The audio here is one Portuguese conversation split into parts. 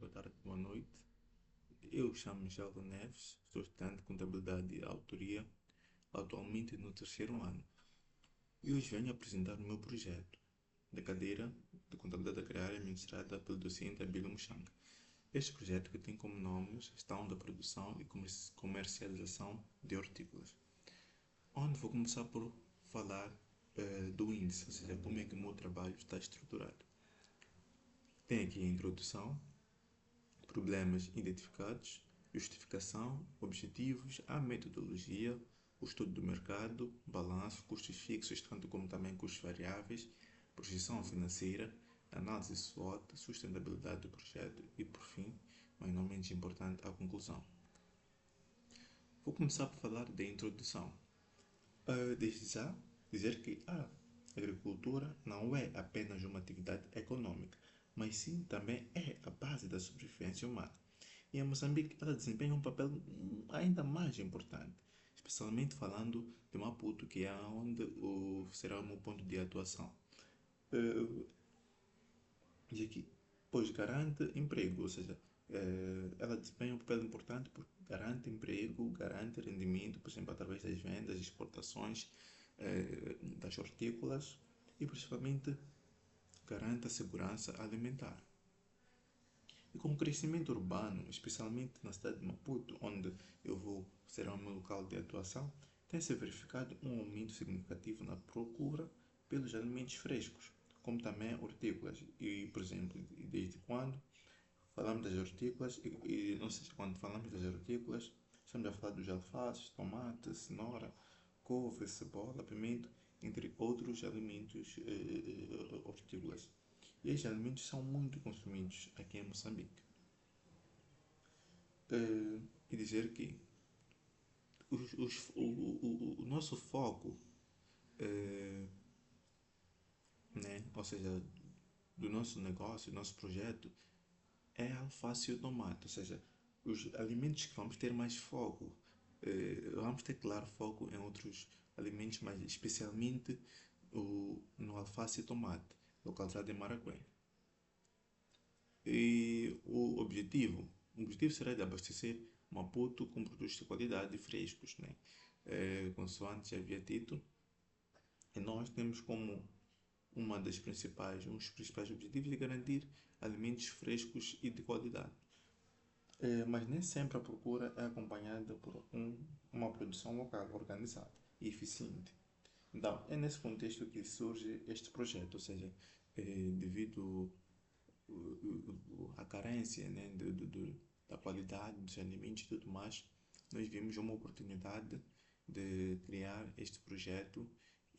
boa tarde, boa noite. Eu chamo-me Geldo Neves, sou estudante de Contabilidade e Autoria, atualmente no terceiro ano. E hoje venho apresentar o meu projeto da cadeira de Contabilidade Agrária ministrada pelo docente Abílio Muxanga. Este projeto que tem como nome Gestão da Produção e Comercialização de Hortícolas, onde vou começar por falar do índice, ou seja, como é que o meu trabalho está estruturado. Tem aqui a introdução, problemas identificados, justificação, objetivos, a metodologia, o estudo do mercado, balanço, custos fixos, tanto como também custos variáveis, projeção financeira, análise SWOT, sustentabilidade do projeto e, por fim, mas não menos importante, a conclusão. Vou começar por falar da introdução. Desde já, dizer que a agricultura não é apenas uma atividade econômica, mas sim também é a base da sobrevivência humana. E em Moçambique ela desempenha um papel ainda mais importante, especialmente falando de Maputo, que é onde será o meu ponto de atuação. Uh, e aqui, pois garante emprego, ou seja, ela desempenha um papel importante porque garante emprego, garante rendimento, por exemplo, através das vendas, exportações das hortícolas e principalmente garante a segurança alimentar. E com o crescimento urbano, especialmente na cidade de Maputo, onde será o meu local de atuação, tem-se verificado um aumento significativo na procura pelos alimentos frescos, como também hortícolas. E, por exemplo, desde quando falamos das hortícolas, e não sei se quando falamos das hortícolas, estamos a falar dos alfaces, tomate, cenoura, couve, cebola, pimento, entre outros alimentos hortícolas. E estes alimentos são muito consumidos aqui em Moçambique. E dizer que o nosso foco, né, ou seja, do nosso negócio, do nosso projeto, é a alface e o tomate. Ou seja, os alimentos que vamos ter mais foco, vamos ter, claro, foco em outros alimentos, mas especialmente no alface e tomate, localizado em Maragué. E o objetivo será de abastecer Maputo com produtos de qualidade e frescos, né? Consoante já havia dito, e nós temos como um dos principais objetivos é garantir alimentos frescos e de qualidade. Mas nem sempre a procura é acompanhada por uma produção local organizada e eficiente. Então, é nesse contexto que surge este projeto, ou seja, devido à carência, né, da qualidade dos alimentos e tudo mais, nós vimos uma oportunidade de criar este projeto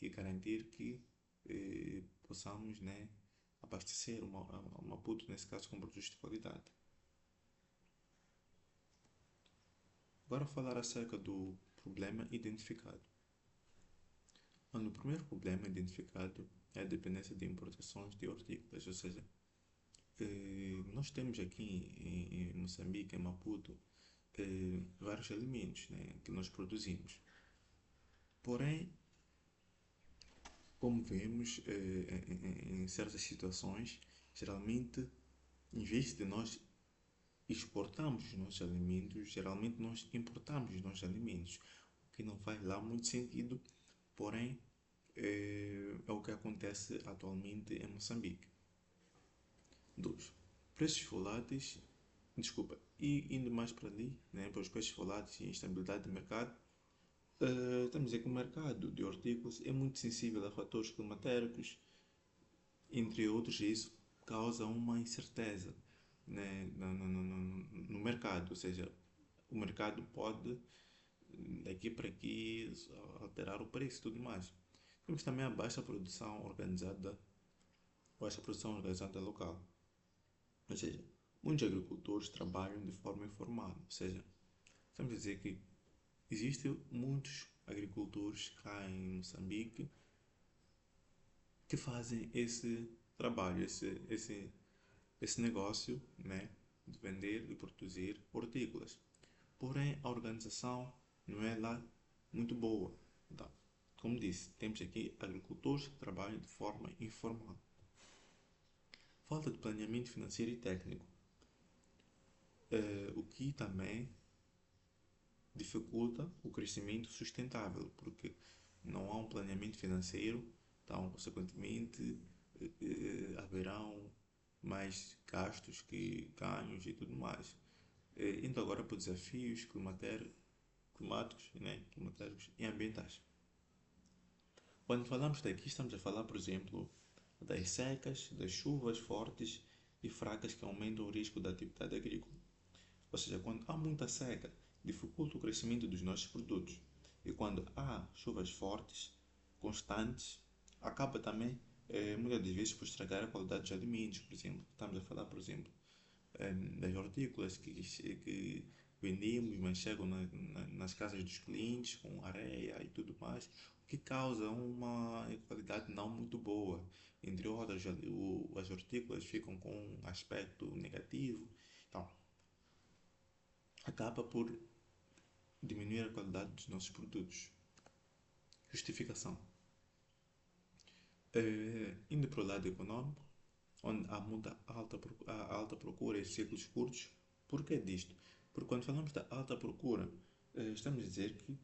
e garantir que possamos, né, abastecer uma Maputo, nesse caso, com produtos de qualidade. Agora falar acerca do problema identificado. O primeiro problema identificado é a dependência de importações de hortícolas, ou seja, nós temos aqui em Moçambique, em Maputo, vários alimentos, né, que nós produzimos. Porém, como vemos, em certas situações, geralmente, em vez de nós exportarmos os nossos alimentos, geralmente nós importamos os nossos alimentos, o que não faz lá muito sentido, porém, é o que acontece atualmente em Moçambique. 2. Preços voláteis, desculpa, e indo mais para ali, né, para os preços voláteis e instabilidade de mercado, estamos a dizer que o mercado de hortícolas é muito sensível a fatores climatéricos, entre outros, e isso causa uma incerteza, né, no mercado, ou seja, o mercado pode daqui para aqui alterar o preço e tudo mais. Temos também a baixa produção organizada local, ou seja, muitos agricultores trabalham de forma informal, ou seja, estamos a dizer que existem muitos agricultores cá em Moçambique que fazem esse trabalho, esse negócio, né, de vender e produzir hortícolas. Porém, a organização não é lá muito boa. Então, como disse, temos aqui agricultores que trabalham de forma informal. Falta de planeamento financeiro e técnico. o que também dificulta o crescimento sustentável, porque não há um planeamento financeiro, então, consequentemente, haverão mais gastos que ganhos e tudo mais. Indo agora para os desafios climáticos, né, climatéricos e ambientais. Quando falamos daqui, estamos a falar, por exemplo, das secas, das chuvas fortes e fracas que aumentam o risco da atividade agrícola. Ou seja, quando há muita seca, dificulta o crescimento dos nossos produtos. E quando há chuvas fortes, constantes, acaba também, muitas das vezes, por estragar a qualidade dos alimentos. Por exemplo, estamos a falar, por exemplo, das hortícolas que vendemos, mas chegam nas casas dos clientes com areia e tudo mais, o que causa uma qualidade não muito boa. Entre outras, as hortícolas ficam com um aspecto negativo. Então, acaba por diminuir a qualidade dos nossos produtos. Justificação. Indo para o lado econômico, onde há muita alta procura e ciclos curtos. Por que disto? Porque quando falamos da alta procura, estamos a dizer que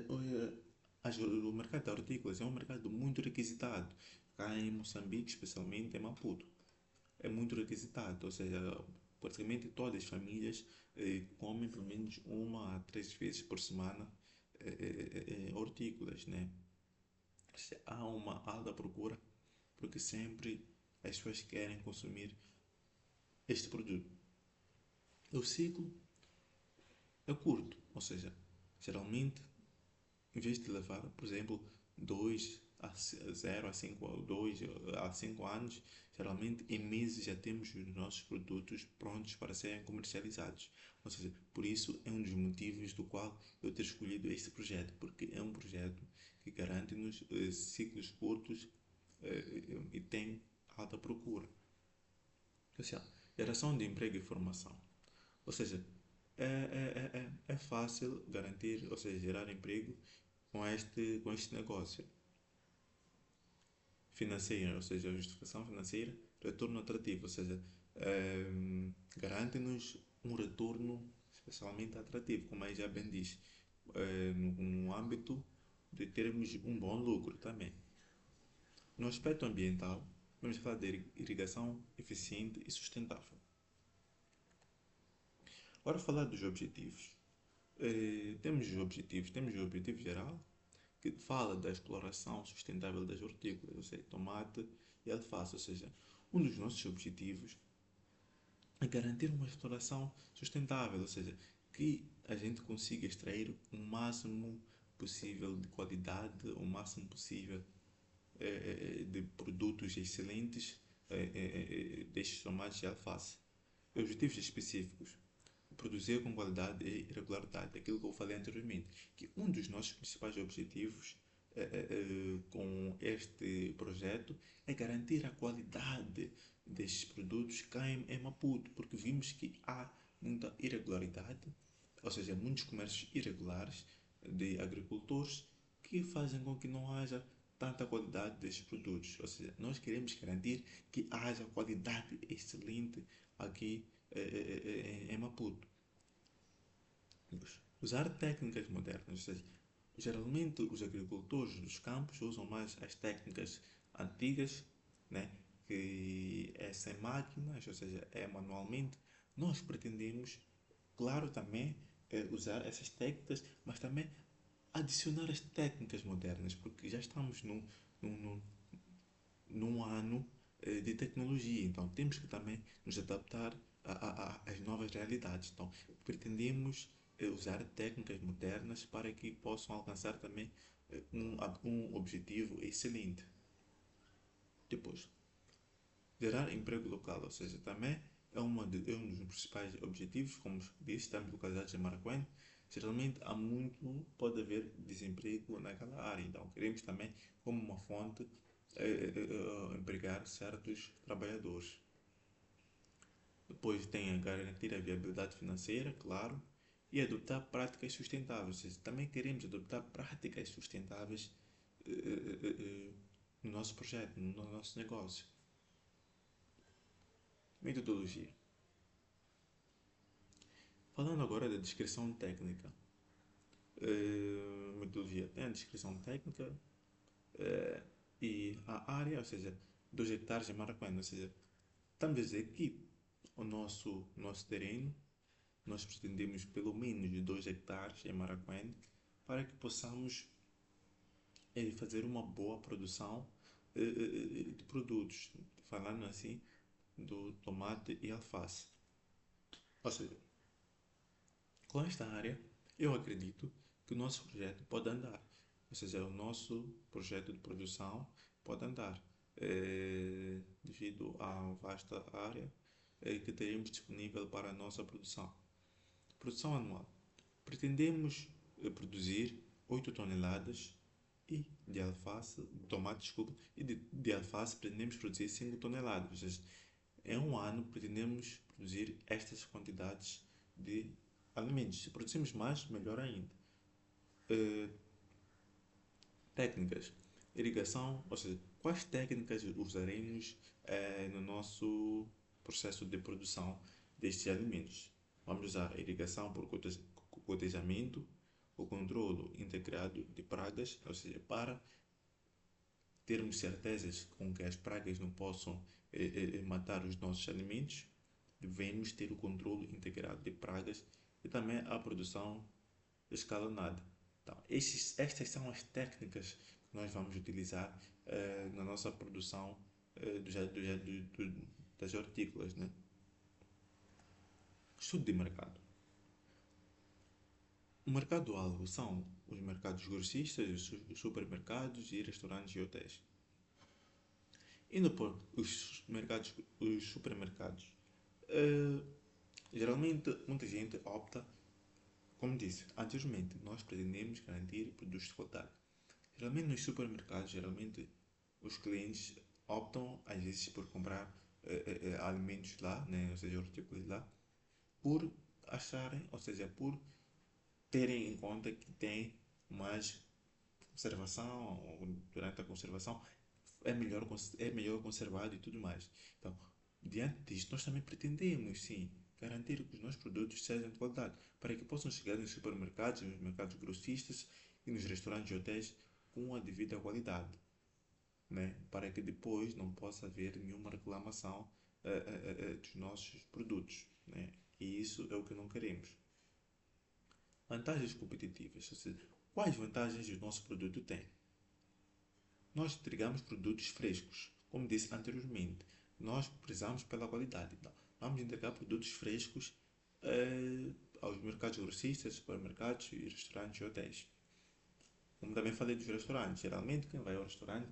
o mercado de hortícolas é um mercado muito requisitado. Cá em Moçambique, especialmente em Maputo, é muito requisitado, ou seja, praticamente todas as famílias comem pelo menos 1 a 3 vezes por semana hortícolas, né? Há uma alta procura porque sempre as pessoas querem consumir este produto. O ciclo é curto, ou seja, geralmente, em vez de levar, por exemplo, 2 a 0 a 5 ou 2 a 5 anos, geralmente em meses já temos os nossos produtos prontos para serem comercializados. Ou seja, por isso é um dos motivos do qual eu ter escolhido este projeto, porque é um projeto que garante-nos ciclos curtos e tem alta procura. Ou seja, geração de emprego e formação. Ou seja, é fácil garantir, ou seja, gerar emprego com este negócio financeiro, ou seja, a justificação financeira, retorno atrativo, ou seja, garante-nos um retorno especialmente atrativo, como aí já bem diz, no âmbito de termos um bom lucro também. No aspecto ambiental, vamos falar de irrigação eficiente e sustentável. Agora falar dos objetivos. Temos o objetivo geral, que fala da exploração sustentável das hortícolas, ou seja, tomate e alface, ou seja, um dos nossos objetivos é garantir uma exploração sustentável, ou seja, que a gente consiga extrair o máximo possível de qualidade, o máximo possível de produtos excelentes destes tomates e alface. Objetivos específicos. Produzir com qualidade e regularidade, aquilo que eu falei anteriormente, que um dos nossos principais objetivos com este projeto é garantir a qualidade destes produtos cá em Maputo, porque vimos que há muita irregularidade, ou seja, muitos comércios irregulares de agricultores que fazem com que não haja tanta qualidade destes produtos. Ou seja, nós queremos garantir que haja qualidade excelente aqui em Maputo. Usar técnicas modernas, ou seja, geralmente os agricultores dos campos usam mais as técnicas antigas, né, que é sem máquinas, ou seja, é manualmente. Nós pretendemos, claro, também usar essas técnicas, mas também adicionar as técnicas modernas, porque já estamos num ano de tecnologia, então temos que também nos adaptar às novas realidades. Então, pretendemos usar técnicas modernas para que possam alcançar também um objetivo excelente. Depois, gerar emprego local, ou seja, também é um dos principais objetivos, como disse, estamos localizados em Maracuene, geralmente pode haver desemprego naquela área, então queremos também, como uma fonte, empregar certos trabalhadores. Depois tem a garantir a viabilidade financeira, claro, e adotar práticas sustentáveis. Ou seja, também queremos adotar práticas sustentáveis no nosso projeto, no nosso negócio. Metodologia. Falando agora da descrição técnica. Metodologia tem a descrição técnica e a área, ou seja, 2 hectares em Maracanã. Ou seja, estamos a dizer que o nosso terreno, nós pretendemos pelo menos 2 hectares em Maracanã para que possamos fazer uma boa produção de produtos, falando assim, do tomate e alface. Ou seja, com esta área, eu acredito que o nosso projeto pode andar. Ou seja, o nosso projeto de produção pode andar devido à vasta área que teremos disponível para a nossa produção. Produção anual. Pretendemos produzir 8 toneladas e de alface, de tomate, desculpa, e de alface pretendemos produzir 5 toneladas. Ou seja, em um ano pretendemos produzir estas quantidades de alimentos. Se produzirmos mais, melhor ainda. Técnicas. Irrigação, ou seja, quais técnicas usaremos no nosso processo de produção destes alimentos? Vamos usar a irrigação por gotejamento, o controlo integrado de pragas, ou seja, para termos certezas com que as pragas não possam matar os nossos alimentos, devemos ter o controle integrado de pragas e também a produção escalonada. Então, estas são as técnicas que nós vamos utilizar na nossa produção das hortícolas. Né? Estudo de mercado. O mercado-alvo são os mercados grossistas, os supermercados e restaurantes e hotéis. Indo por os supermercados, geralmente muita gente opta, como disse anteriormente, nós pretendemos garantir produtos de qualidade. Geralmente nos supermercados, os clientes optam às vezes por comprar alimentos lá, né, ou seja, hortícolas lá, por acharem, ou seja, por terem em conta que tem mais conservação, ou durante a conservação é melhor conservado e tudo mais. Então, diante disto, nós também pretendemos, sim, garantir que os nossos produtos sejam de qualidade, para que possam chegar nos supermercados, nos mercados grossistas e nos restaurantes e hotéis com a devida qualidade, né? Para que depois não possa haver nenhuma reclamação dos nossos produtos, né? E isso é o que não queremos. Vantagens competitivas, ou seja, quais vantagens o nosso produto tem? Nós entregamos produtos frescos, como disse anteriormente. Nós prezamos pela qualidade. Então, vamos entregar produtos frescos aos mercados grossistas, supermercados e restaurantes e hotéis. Como também falei dos restaurantes, geralmente quem vai ao restaurante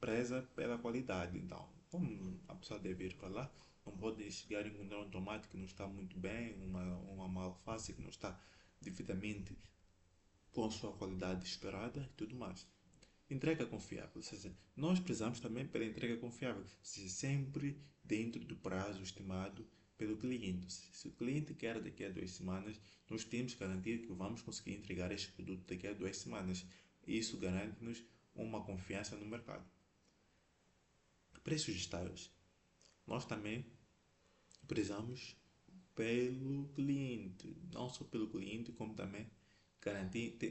preza pela qualidade. Então, como a pessoa deve ir para lá, não pode chegar e encontrar um tomate que não está muito bem, uma alface que não está devidamente com a sua qualidade esperada e tudo mais. Entrega confiável, ou seja, nós precisamos também pela entrega confiável, ou seja, sempre dentro do prazo estimado pelo cliente. Se o cliente quer daqui a 2 semanas, nós temos que garantir que vamos conseguir entregar este produto daqui a 2 semanas. Isso garante-nos uma confiança no mercado. Preços estáveis. Nós também prezamos pelo cliente, não só pelo cliente, como também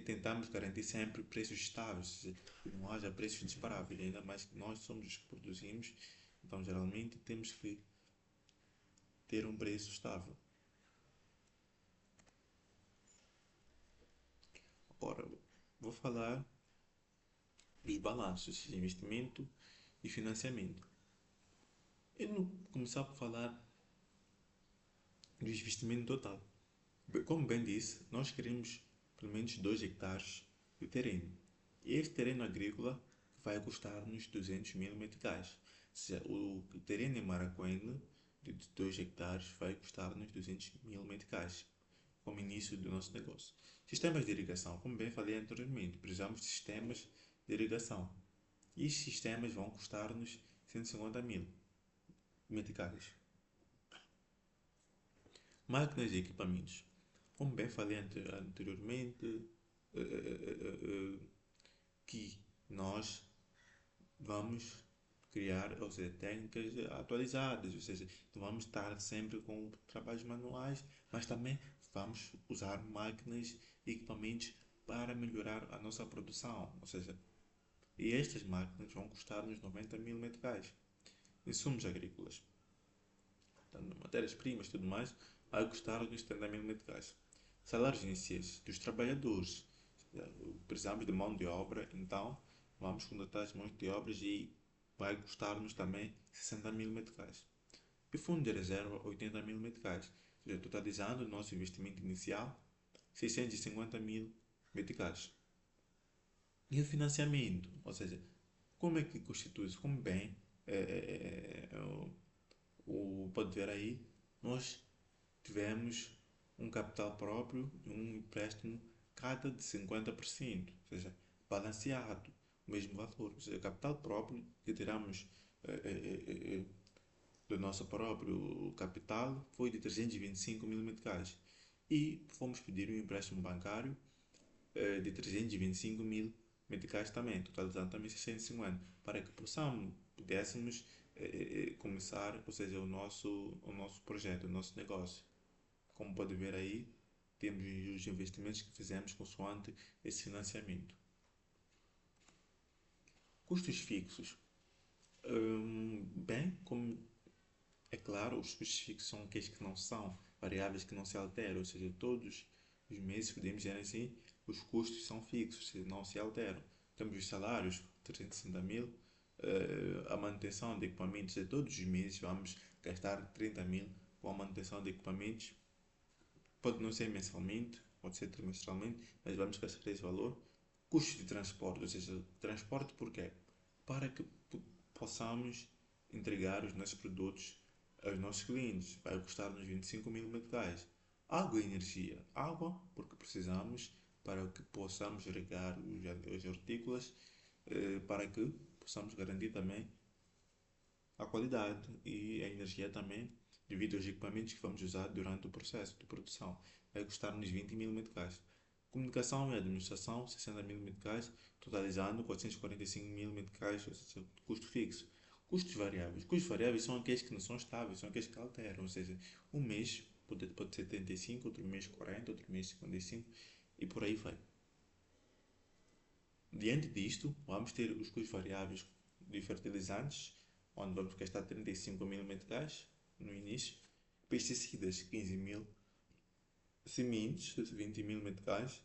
tentamos garantir sempre preços estáveis, que não haja preços disparáveis, ainda mais que nós somos os que produzimos, então geralmente temos que ter um preço estável. Agora, vou falar dos balanços de investimento e financiamento. Eu vou começar por falar do investimento total. Como bem disse, nós queremos pelo menos 2 hectares de terreno. E este terreno agrícola vai custar-nos 200 mil meticais. Ou seja, o terreno em Maracoene de 2 hectares vai custar-nos 200 mil meticais como início do nosso negócio. Sistemas de irrigação. Como bem falei anteriormente, precisamos de sistemas de irrigação. E estes sistemas vão custar-nos 150 mil meticais. Máquinas e equipamentos. Como bem falei anteriormente, que nós vamos criar, ou seja, técnicas atualizadas, ou seja, não vamos estar sempre com trabalhos manuais, mas também vamos usar máquinas e equipamentos para melhorar a nossa produção, ou seja, e estas máquinas vão custar-nos 90 mil meticais. Insumos agrícolas, portanto, matérias-primas e tudo mais, vai custar-nos 70 mil meticais. Salários iniciais dos trabalhadores, precisamos de mão de obra, então vamos contratar as mãos de obras e vai custar-nos também 60 mil meticais. E fundo de reserva, 80 mil meticais. Ou seja, totalizando o nosso investimento inicial, 650 mil meticais. E o financiamento, ou seja, como é que constitui-se? Como bem pode ver aí, nós tivemos um capital próprio e um empréstimo cada de 50%, ou seja, balanceado, o mesmo valor. Ou seja, capital próprio que tiramos do nosso próprio capital foi de 325 mil meticais e fomos pedir um empréstimo bancário de 325 mil meticais também, totalizando também 650, para que pudéssemos começar, ou seja, o nosso projeto, o nosso negócio. Como pode ver aí, temos os investimentos que fizemos consoante esse financiamento. Custos fixos. Bem, como é claro, os custos fixos são aqueles que não são variáveis, que não se alteram, ou seja, todos os meses podemos dizer assim, os custos são fixos, ou seja, não se alteram. Temos os salários, 360 mil, a manutenção de equipamentos, de todos os meses vamos gastar 30 mil com a manutenção de equipamentos. Pode não ser mensalmente, pode ser trimestralmente, mas vamos gastar esse valor. Custos de transporte, ou seja, transporte por quê? Para que possamos entregar os nossos produtos aos nossos clientes. Vai custar-nos 25 mil meticais. Água e energia. Água, porque precisamos para que possamos regar os hortícolas, para que possamos garantir também a qualidade e a energia também, devido aos equipamentos que vamos usar durante o processo de produção. Vai custar-nos 20 mil meticais. Comunicação e administração, 60 mil meticais, totalizando 445 mil meticais, ou seja, custo fixo. Custos variáveis. Custos variáveis são aqueles que não são estáveis, são aqueles que alteram, ou seja, um mês pode ser 35, outro mês 40, outro mês 55 e por aí vai. Diante disto, vamos ter os custos variáveis de fertilizantes, onde vamos gastar 35 mil meticais no início, pesticidas 15 mil, sementes 20 mil meticais,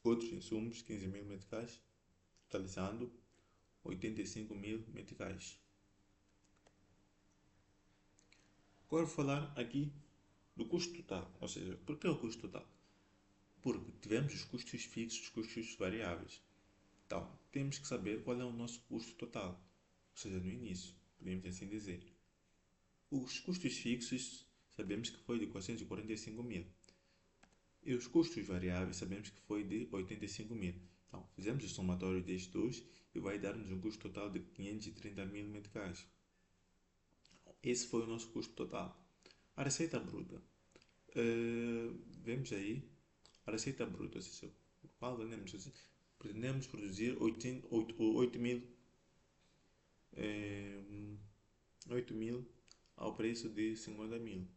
outros insumos 15 mil meticais, totalizando 85 mil meticais. Agora vou falar aqui do custo total, ou seja, por que o custo total? Porque tivemos os custos fixos, os custos variáveis. Então, temos que saber qual é o nosso custo total, ou seja, no início, podemos assim dizer. Os custos fixos sabemos que foi de 445 mil. E os custos variáveis sabemos que foi de 85 mil. Então, fizemos o somatório destes dois e vai dar-nos um custo total de 530 mil meticais. Esse foi o nosso custo total. A receita bruta. Vemos aí a receita bruta, ou seja, qual pretendemos produzir 8 mil, 8 mil ao preço de 50 mil.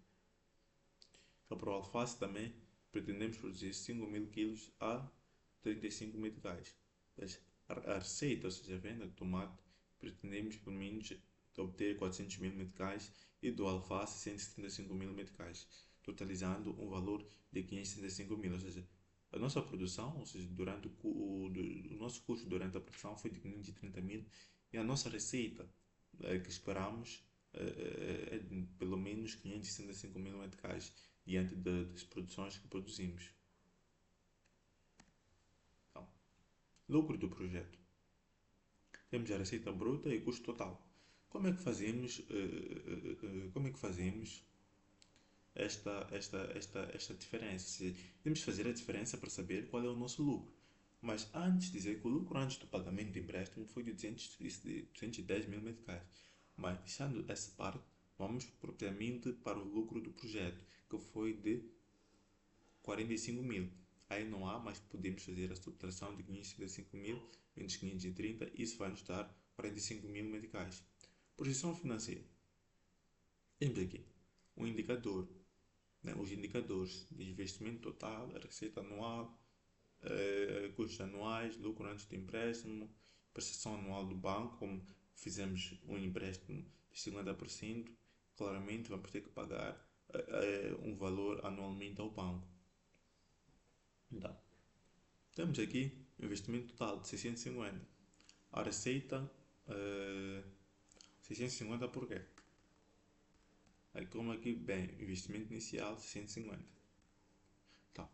Então, para o alface também pretendemos produzir 5 mil quilos a 35 meticais. A receita, ou seja, a venda de tomate, pretendemos pelo menos obter 400 mil meticais e do alface 175 mil meticais, totalizando um valor de 565 mil. Ou seja, a nossa produção, ou seja, durante o nosso custo durante a produção foi de 530 mil e a nossa receita que esperamos é de pelo menos 565 mil meticais diante das produções que produzimos. Então, lucro do projeto. Temos a receita bruta e custo total. Como é que fazemos esta diferença? Temos que fazer a diferença para saber qual é o nosso lucro. Mas antes de dizer que o lucro antes do pagamento de empréstimo foi de 210 mil meticais. Mas deixando essa parte, vamos propriamente para o lucro do projeto, que foi de 45 mil. Aí não há, mas podemos fazer a subtração de 555 mil menos 530, isso vai nos dar 45 mil meticais. Projeção financeira. Temos aqui um indicador, né? Os indicadores de investimento total, receita anual, custos anuais, lucro antes do empréstimo, prestação anual do banco, como fizemos um empréstimo de 50%, claramente vamos ter que pagar um valor anualmente ao banco. Então, temos aqui investimento total de 650. A receita, 650 por quê? Aí como aqui, bem, investimento inicial 650. Então,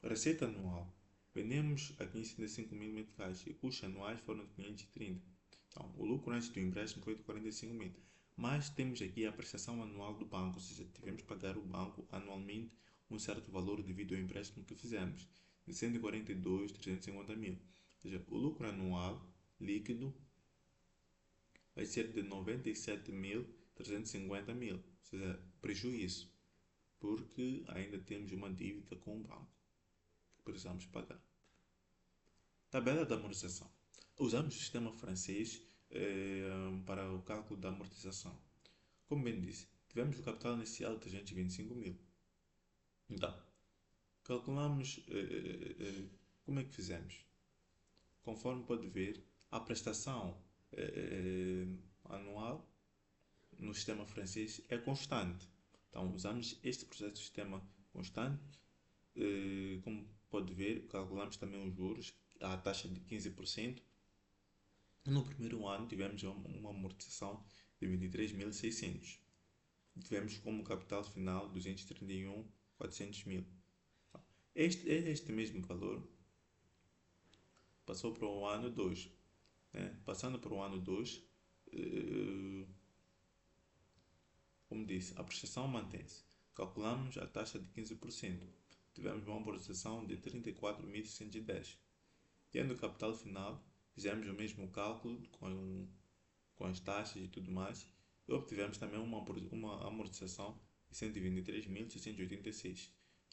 receita anual. Vendemos a 505 mil meticais e custos anuais foram de 530. Então, o lucro antes do empréstimo foi de 45 mil. Mas temos aqui a prestação anual do banco, ou seja, tivemos que pagar o banco anualmente um certo valor devido ao empréstimo que fizemos, de 142.350 mil. Ou seja, o lucro anual líquido vai ser de 97.350 mil, ou seja, prejuízo, porque ainda temos uma dívida com o banco que precisamos pagar. Tabela da amortização. Usamos o sistema francês para o cálculo da amortização. Como bem disse, tivemos o capital inicial de 325 mil. Então, calculamos como é que fizemos. Conforme pode ver, a prestação anual no sistema francês é constante. Então, usamos este processo de sistema constante. Como pode ver, calculamos também os juros, a taxa de 15%. No primeiro ano, tivemos uma amortização de 23.600. Tivemos como capital final 231.400 mil. Este mesmo valor passou para o ano 2. Né? Passando para o ano 2, como disse, a prestação mantém-se. Calculamos a taxa de 15%. Tivemos uma amortização de 34.610. Tendo o capital final, fizemos o mesmo cálculo com as taxas e tudo mais e obtivemos também uma amortização de 123.686,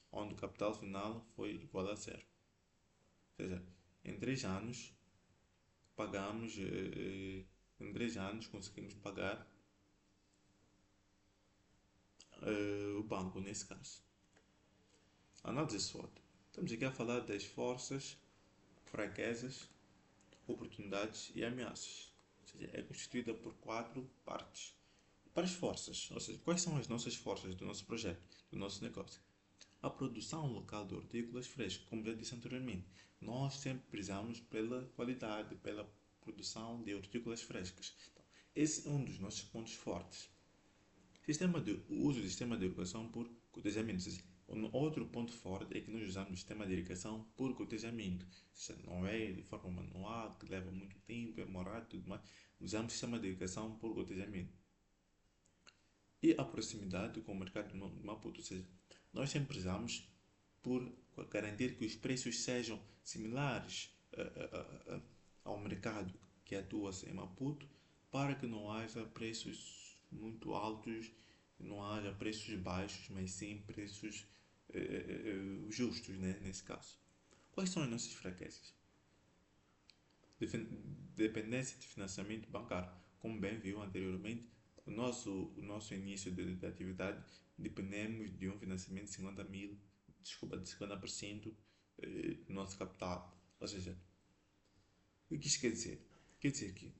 onde o capital final foi igual a zero. Ou seja, em 3 anos pagamos, em 3 anos conseguimos pagar o banco nesse caso. Análise SWOT. Estamos aqui a falar das forças, fraquezas, oportunidades e ameaças. Ou seja, é constituída por 4 partes. Para as forças, ou seja, quais são as nossas forças do nosso projeto, do nosso negócio? A produção local de hortícolas frescas, como já disse anteriormente. Nós sempre prezamos pela qualidade, pela produção de hortícolas frescas. Então, esse é um dos nossos pontos fortes. O uso do sistema de irrigação por gotejamento. Outro ponto forte é que nós usamos o sistema de irrigação por gotejamento. Ou seja, não é de forma manual, que leva muito tempo, é demorado e tudo mais. Usamos o sistema de irrigação por gotejamento. E a proximidade com o mercado de Maputo. Ou seja, nós sempre prezamos por garantir que os preços sejam similares ao mercado que atua-se em Maputo, para que não haja preços muito altos, não haja preços baixos, mas sim preços justos, né, nesse caso. Quais são as nossas fraquezas? Dependência de financiamento bancário. Como bem viu anteriormente, o nosso início de atividade dependemos de um financiamento de 50% do nosso capital. Ou seja, o que isso quer dizer? Quer dizer que,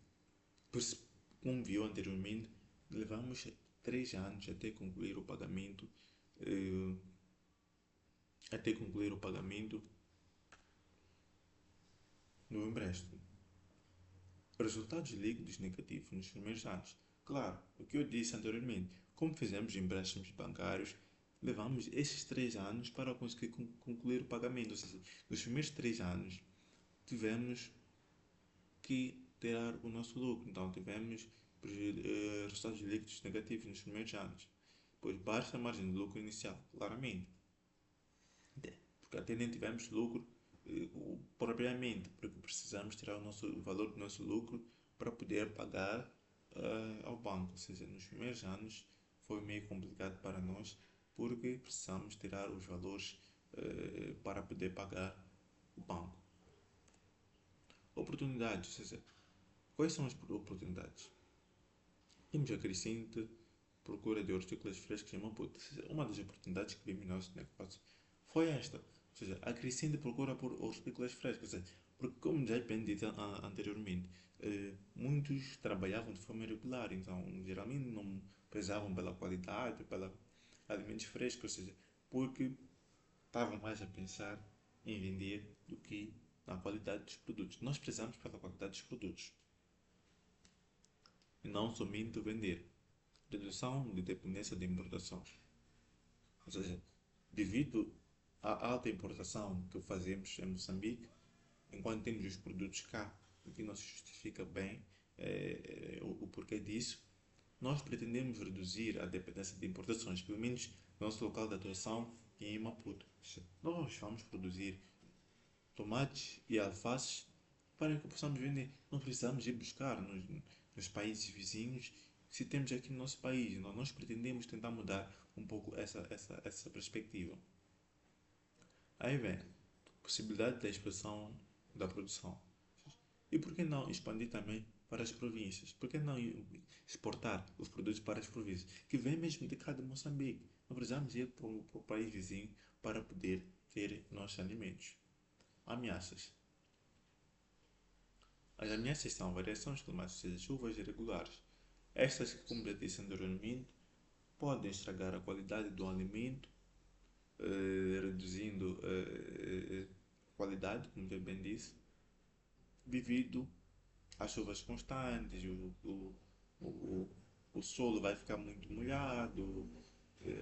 como viu anteriormente, levamos 3 anos até concluir o pagamento do empréstimo. Resultados líquidos negativos nos primeiros anos. Claro, o que eu disse anteriormente, como fizemos empréstimos bancários, levamos esses 3 anos para conseguir concluir o pagamento. Ou seja, nos primeiros 3 anos tivemos que tirar o nosso lucro. Então tivemos resultados líquidos negativos nos primeiros anos. Pois baixa a margem de lucro inicial, claramente. Porque até nem tivemos lucro propriamente, porque precisamos tirar o valor do nosso lucro para poder pagar ao banco. Ou seja, nos primeiros anos foi meio complicado para nós, porque precisamos tirar os valores para poder pagar o banco. Oportunidades, ou seja, quais são as oportunidades? temos a crescente procura de hortícolas frescas em Maputo. Uma das oportunidades que vimos no nosso negócio foi esta. Ou seja, a crescente procura por hortícolas frescas. Ou seja, porque, como já bem dito anteriormente, muitos trabalhavam de forma irregular, então geralmente não pesavam pela qualidade, pela alimentos frescos, ou seja, porque estavam mais a pensar em vender do que na qualidade dos produtos. Nós prezamos pela qualidade dos produtos e não somente vender. Redução de dependência de importação. Ou seja, devido à alta importação que fazemos em Moçambique, enquanto temos os produtos cá, o que não se justifica bem o porquê disso, nós pretendemos reduzir a dependência de importações, pelo menos no nosso local de atuação em Maputo. Nós vamos produzir tomates e alfaces para que possamos vender. Não precisamos ir buscar nos países vizinhos se temos aqui no nosso país. Nós pretendemos tentar mudar um pouco essa perspectiva. Aí vem possibilidade da expansão da produção. E por que não expandir também para as províncias? Por que não exportar os produtos para as províncias? Que vem mesmo de cá de Moçambique. Não precisamos ir para o país vizinho para poder ter nossos alimentos. Ameaças. As ameaças são variações climáticas, ou seja, chuvas irregulares. Estas, como já disse anteriormente, podem estragar a qualidade do alimento, reduzindo a qualidade, como já bem disse, devido às chuvas constantes, o solo vai ficar muito molhado,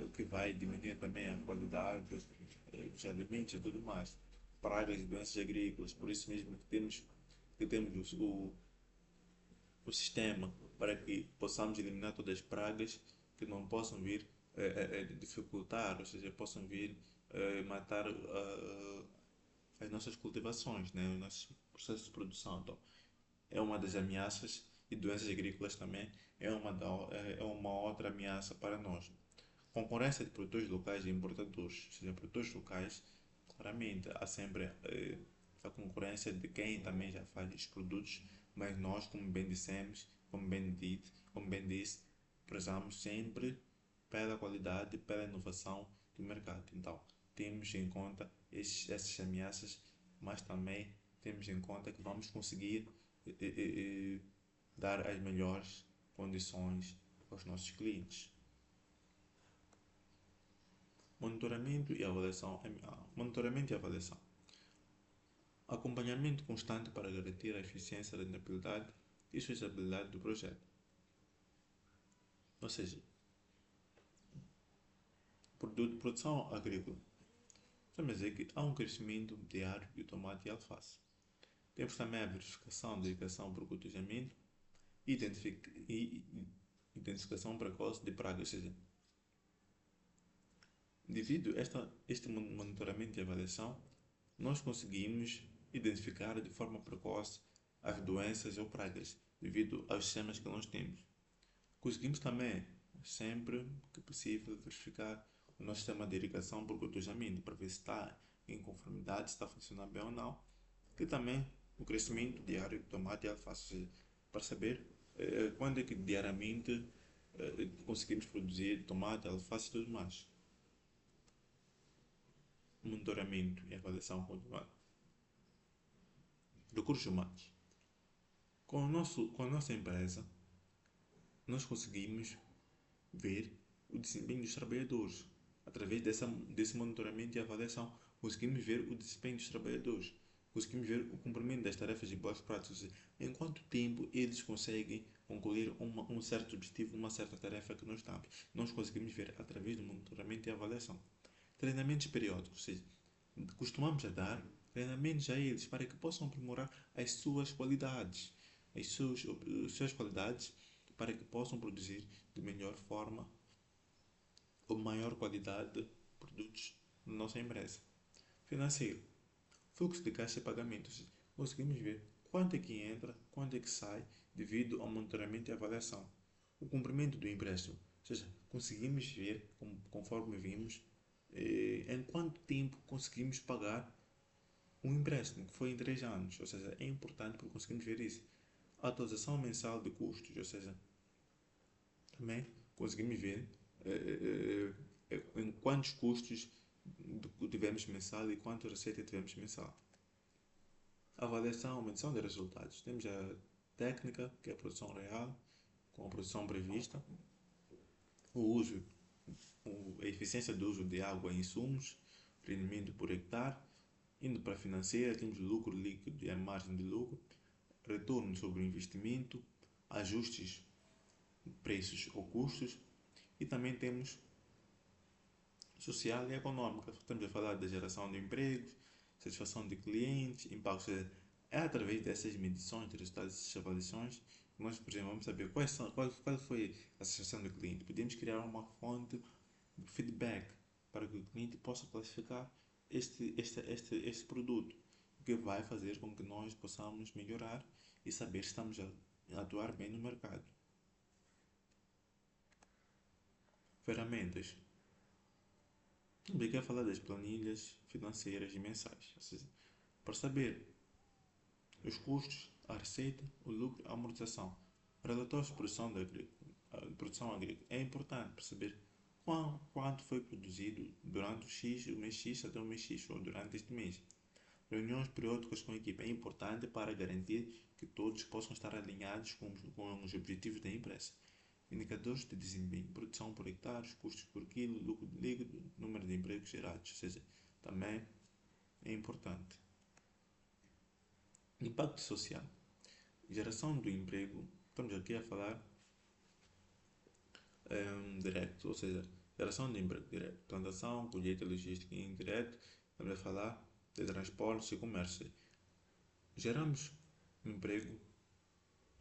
o que vai diminuir também a qualidade dos alimentos e tudo mais. Pragas e doenças agrícolas, por isso mesmo que temos o sistema para que possamos eliminar todas as pragas que não possam vir dificultar, ou seja, possam vir matar as nossas cultivações, né? Os nossos processos de produção. Então, é uma das ameaças e doenças agrícolas também é uma outra ameaça para nós. Concorrência de produtores locais e importadores, ou seja, produtores locais, claramente há sempre a concorrência de quem também já faz os produtos, mas nós, como bem dissemos, como bem disse, prezamos sempre pela qualidade, pela inovação do mercado. Então, temos em conta essas ameaças, mas também temos em conta que vamos conseguir dar as melhores condições aos nossos clientes. Monitoramento e avaliação. Monitoramento e avaliação. Acompanhamento constante para garantir a eficiência, rentabilidade e sustentabilidade do projeto. Ou seja, produção agrícola. Vamos dizer que há um crescimento diário de tomate e alface. Temos também a verificação da indicação por cotejamento e identificação precoce de pragas. Ou seja, devido a este monitoramento e avaliação, nós conseguimos identificar de forma precoce as doenças ou pragas, devido aos sistemas que nós temos. Conseguimos também, sempre que possível, verificar o nosso sistema de irrigação por gotejamento, para ver se está em conformidade, se está funcionando bem ou não, que também o crescimento diário de tomate e alface, para saber quando é que diariamente conseguimos produzir tomate, alface e tudo mais. Monitoramento e avaliação continuada. Recursos humanos. Com a nossa empresa, nós conseguimos ver o desempenho dos trabalhadores. Através desse monitoramento e avaliação, conseguimos ver o desempenho dos trabalhadores. Conseguimos ver o cumprimento das tarefas e boas práticas. Em quanto tempo eles conseguem concluir um certo objetivo, uma certa tarefa que nós estamos. Nós conseguimos ver através do monitoramento e avaliação. Treinamentos periódicos, ou seja, costumamos dar treinamentos a eles para que possam aprimorar as suas qualidades, as suas qualidades, para que possam produzir de melhor forma ou maior qualidade de produtos na nossa empresa. Financeiro. Fluxo de caixa e pagamentos. Conseguimos ver quanto é que entra, quanto é que sai, devido ao monitoramento e avaliação. O cumprimento do empréstimo. Ou seja, conseguimos ver, conforme vimos, em quanto tempo conseguimos pagar um empréstimo, que foi em 3 anos. Ou seja, é importante porque conseguimos ver isso. A atualização mensal de custos, ou seja, Também conseguimos ver em quantos custos tivemos mensal e quanto receita tivemos mensal. Avaliação, medição de resultados. Temos a técnica, que é a produção real, com a produção prevista, o uso, a eficiência do uso de água e insumos, rendimento por hectare. Indo para a financeira, temos o lucro líquido e a margem de lucro, retorno sobre o investimento, ajustes, preços ou custos, e também temos social e econômica. Estamos a falar da geração de empregos, satisfação de clientes, impacto. É através dessas medições, de resultados dessas avaliações, que nós, por exemplo, vamos saber qual foi a satisfação do cliente. Podemos criar uma fonte de feedback para que o cliente possa classificar este produto, o que vai fazer com que nós possamos melhorar e saber se estamos a atuar bem no mercado. Ferramentas. Também quero falar das planilhas financeiras e mensais. Ou seja, para saber os custos, a receita, o lucro, a amortização. Relatórios de produção agrícola. É importante para saber quanto foi produzido durante o mês X até o mês X, ou durante este mês. Reuniões periódicas com a equipe é importante para garantir que todos possam estar alinhados com os objetivos da empresa. Indicadores de desempenho, produção por hectare, custos por quilo, lucro líquido, número de empregos gerados, ou seja, também é importante. Impacto social. Geração do emprego, estamos aqui a falar direto, ou seja, geração de emprego direto, plantação, colheita, logística e indireto, estamos a falar de transportes e comércio. Geramos emprego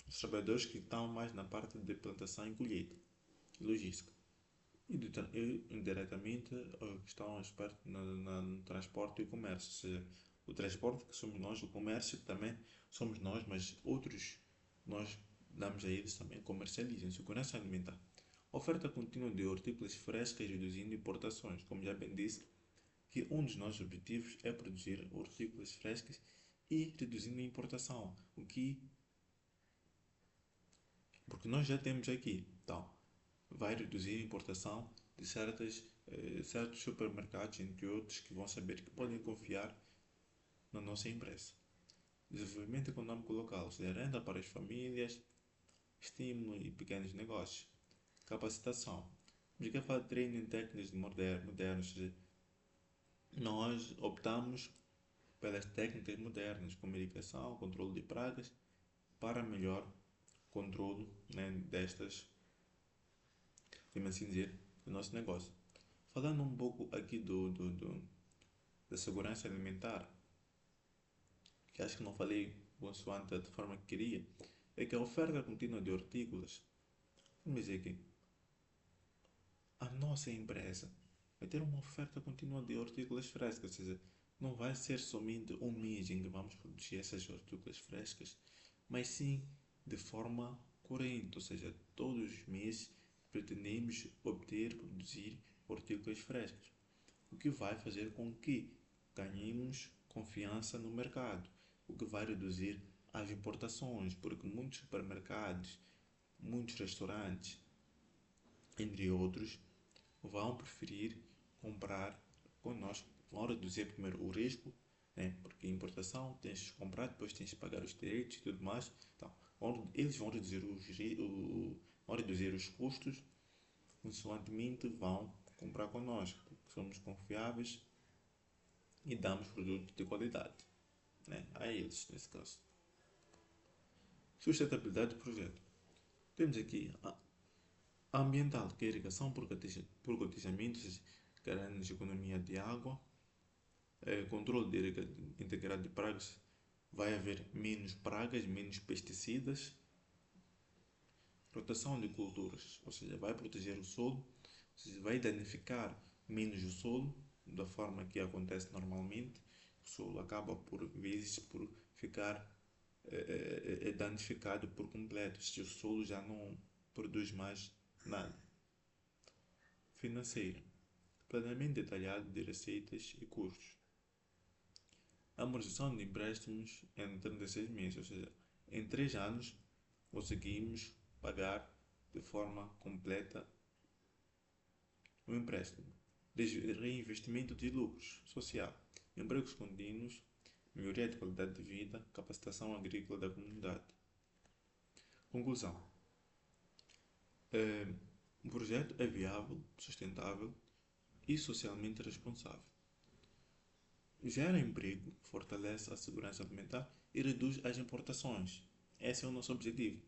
os trabalhadores que estão mais na parte de plantação e colheita, logística. E indiretamente que estão expertos no transporte e comércio, ou seja, o transporte que somos nós, o comércio que também somos nós, mas outros nós damos a eles também, comercializam. Segurança alimentar. Oferta contínua de hortícolas frescas, reduzindo importações. Como já bem disse, que um dos nossos objetivos é produzir hortícolas frescas e reduzindo a importação, porque nós já temos aqui, então vai reduzir a importação de certos supermercados, entre outros, que vão saber que podem confiar na nossa empresa. Desenvolvimento econômico local, ou seja, renda para as famílias, estímulo e pequenos negócios. Capacitação. A gente quer falar de treino em técnicas modernas, ou seja, nós optamos pelas técnicas modernas, como medicação, controle de pragas, para melhor controle, né, destas, como assim dizer, do nosso negócio. Falando um pouco aqui da segurança alimentar, que acho que não falei consoante da forma que queria, é que a oferta contínua de hortícolas, vamos dizer que a nossa empresa vai ter uma oferta contínua de hortícolas frescas, ou seja, não vai ser somente um mês em que vamos produzir essas hortícolas frescas, mas sim de forma corrente, ou seja, todos os meses pretendemos produzir hortícolas frescas, o que vai fazer com que ganhemos confiança no mercado, o que vai reduzir as importações, porque muitos supermercados, muitos restaurantes, entre outros, vão preferir comprar connosco. Vão reduzir primeiro o risco, né? Porque a importação tens de comprar, depois tens de pagar os direitos e tudo mais. Então, eles vão reduzir os custos, consoantemente vão comprar connosco, porque somos confiáveis e damos produtos de qualidade, né, a eles, nesse caso. Sustentabilidade do projeto. Temos aqui a ambiental, que é a irrigação por gotejamentos, garantindo economia de água, controle integrado de pragas, vai haver menos pragas, menos pesticidas, rotação de culturas, ou seja, vai proteger o solo, ou seja, vai danificar menos o solo, da forma que acontece normalmente. O solo acaba por vezes por ficar danificado por completo, se o solo já não produz mais nada. Financeira. Planeamento detalhado de receitas e custos. Amortização de empréstimos em 36 meses, ou seja, em 3 anos conseguimos pagar de forma completa o empréstimo. Reinvestimento de lucros social, empregos contínuos, melhoria de qualidade de vida, capacitação agrícola da comunidade. Conclusão. O projeto é viável, sustentável e socialmente responsável. Gera emprego, fortalece a segurança alimentar e reduz as importações. Esse é o nosso objetivo.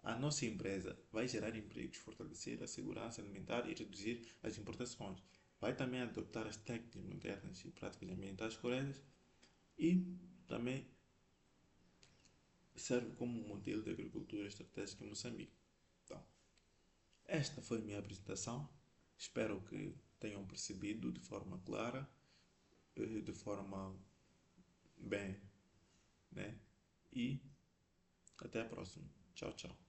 A nossa empresa vai gerar empregos, fortalecer a segurança alimentar e reduzir as importações. Vai também adotar as técnicas modernas e práticas ambientais corretas e também serve como um modelo de agricultura estratégica em Moçambique. Então, esta foi a minha apresentação. Espero que tenham percebido de forma clara, de forma bem, né? E até a próxima. Tchau, tchau.